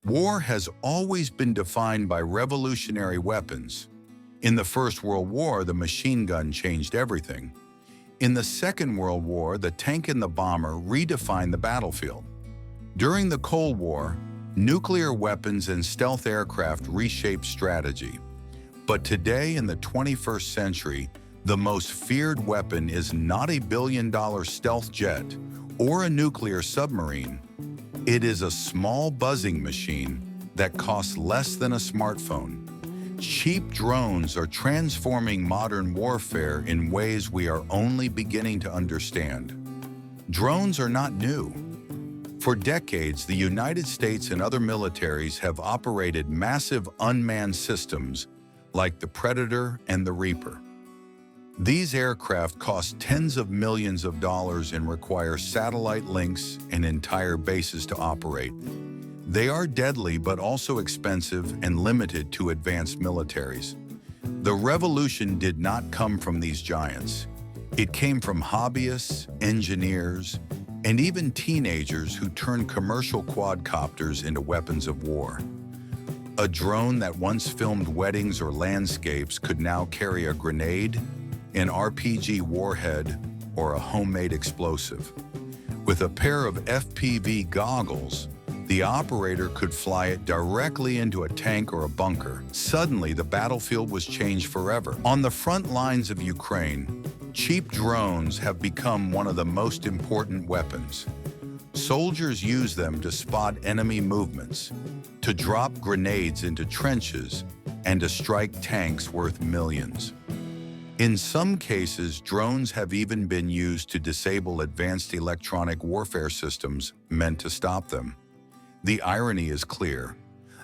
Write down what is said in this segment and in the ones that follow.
War has always been defined by revolutionary weapons. In the First World War, the machine gun changed everything. In the Second World War, the tank and the bomber redefined the battlefield. During the Cold War, nuclear weapons and stealth aircraft reshaped strategy. But today, in the 21st century, the most feared weapon is not a billion-dollar stealth jet or a nuclear submarine. It is a small buzzing machine that costs less than a smartphone. Cheap drones are transforming modern warfare in ways we are only beginning to understand. Drones are not new. For decades, the United States and other militaries have operated massive unmanned systems like the Predator and the Reaper. These aircraft cost tens of millions of dollars and require satellite links and entire bases to operate. They are deadly but also expensive and limited to advanced militaries. The revolution did not come from these giants. It came from hobbyists, engineers, and even teenagers who turned commercial quadcopters into weapons of war. A drone that once filmed weddings or landscapes could now carry a grenade, an RPG warhead, or a homemade explosive. With a pair of FPV goggles, the operator could fly it directly into a tank or a bunker. Suddenly, the battlefield was changed forever. On the front lines of Ukraine, cheap drones have become one of the most important weapons. Soldiers use them to spot enemy movements, to drop grenades into trenches, and to strike tanks worth millions. In some cases, drones have even been used to disable advanced electronic warfare systems meant to stop them. The irony is clear.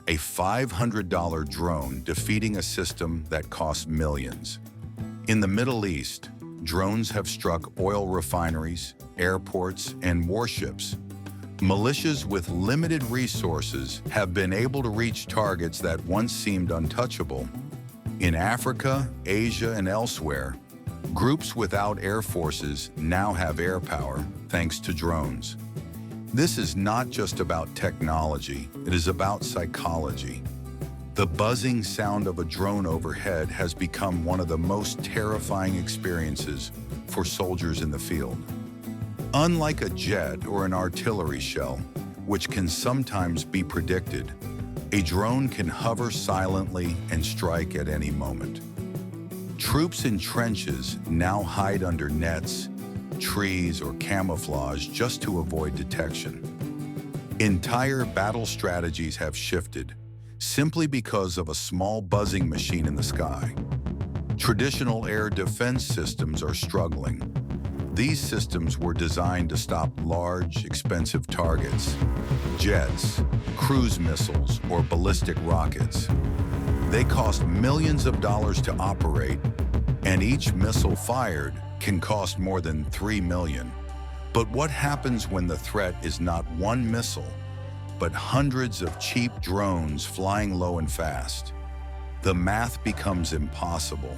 A $500 drone defeating a system that costs millions. In the Middle East, drones have struck oil refineries, airports, and warships. Militias with limited resources have been able to reach targets that once seemed untouchable. In Africa, Asia, and elsewhere, groups without air forces now have air power thanks to drones. This is not just about technology, it is about psychology. The buzzing sound of a drone overhead has become one of the most terrifying experiences for soldiers in the field. Unlike a jet or an artillery shell, which can sometimes be predicted, a drone can hover silently and strike at any moment. Troops in trenches now hide under nets, trees, or camouflage just to avoid detection. Entire battle strategies have shifted simply because of a small buzzing machine in the sky. Traditional air defense systems are struggling. These systems were designed to stop large, expensive targets, jets, cruise missiles, or ballistic rockets. They cost millions of dollars to operate, and each missile fired can cost more than $3 million. But what happens when the threat is not one missile, but hundreds of cheap drones flying low and fast? The math becomes impossible.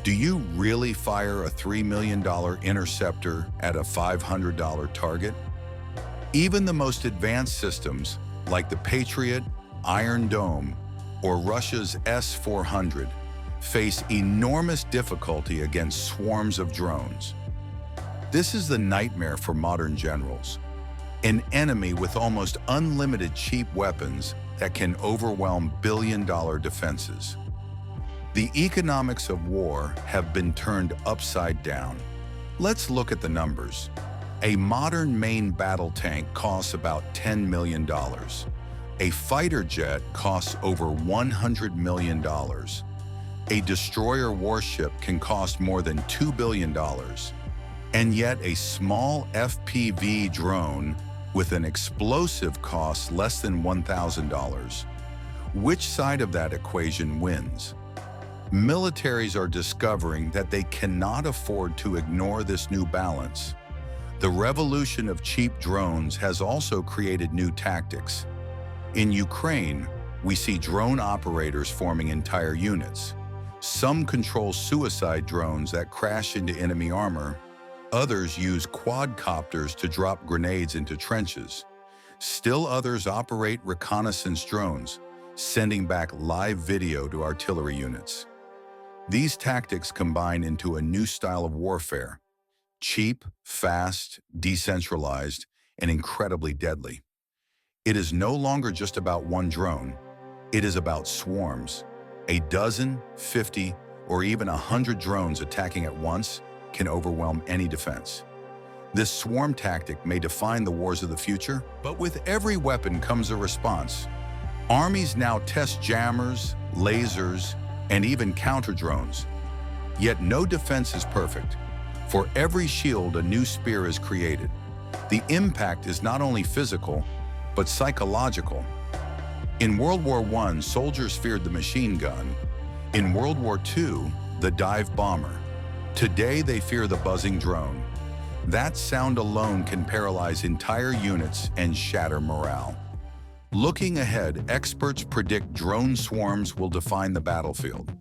Do you really fire a $3 million interceptor at a $500 target? Even the most advanced systems, like the Patriot, Iron Dome, or Russia's S-400, face enormous difficulty against swarms of drones. This is the nightmare for modern generals. An enemy with almost unlimited cheap weapons that can overwhelm billion-dollar defenses. The economics of war have been turned upside down. Let's look at the numbers. A modern main battle tank costs about $10 million. A fighter jet costs over $100 million. A destroyer warship can cost more than $2 billion. And yet a small FPV drone with an explosive costs less than $1,000. Which side of that equation wins? Militaries are discovering that they cannot afford to ignore this new balance. The revolution of cheap drones has also created new tactics. In Ukraine, we see drone operators forming entire units. Some control suicide drones that crash into enemy armor. Others use quadcopters to drop grenades into trenches. Still others operate reconnaissance drones, sending back live video to artillery units. These tactics combine into a new style of warfare: cheap, fast, decentralized, and incredibly deadly. It is no longer just about one drone. It is about swarms. A dozen, 50, or even 100 drones attacking at once can overwhelm any defense. This swarm tactic may define the wars of the future, but with every weapon comes a response. Armies now test jammers, lasers, and even counter-drones. Yet no defense is perfect. For every shield, a new spear is created. The impact is not only physical, but psychological. In World War I, soldiers feared the machine gun. In World War II, the dive bomber. Today, they fear the buzzing drone. That sound alone can paralyze entire units and shatter morale. Looking ahead, experts predict drone swarms will define the battlefield.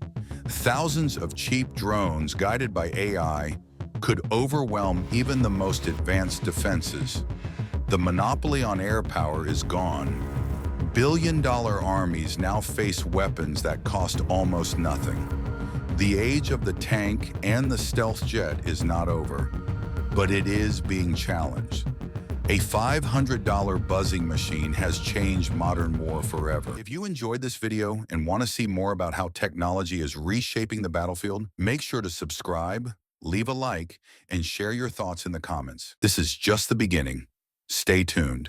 Thousands of cheap drones guided by AI could overwhelm even the most advanced defenses. The monopoly on air power is gone. Billion-dollar armies now face weapons that cost almost nothing. The age of the tank and the stealth jet is not over, but it is being challenged. A $500 buzzing machine has changed modern war forever. If you enjoyed this video and want to see more about how technology is reshaping the battlefield, make sure to subscribe, leave a like, and share your thoughts in the comments. This is just the beginning. Stay tuned.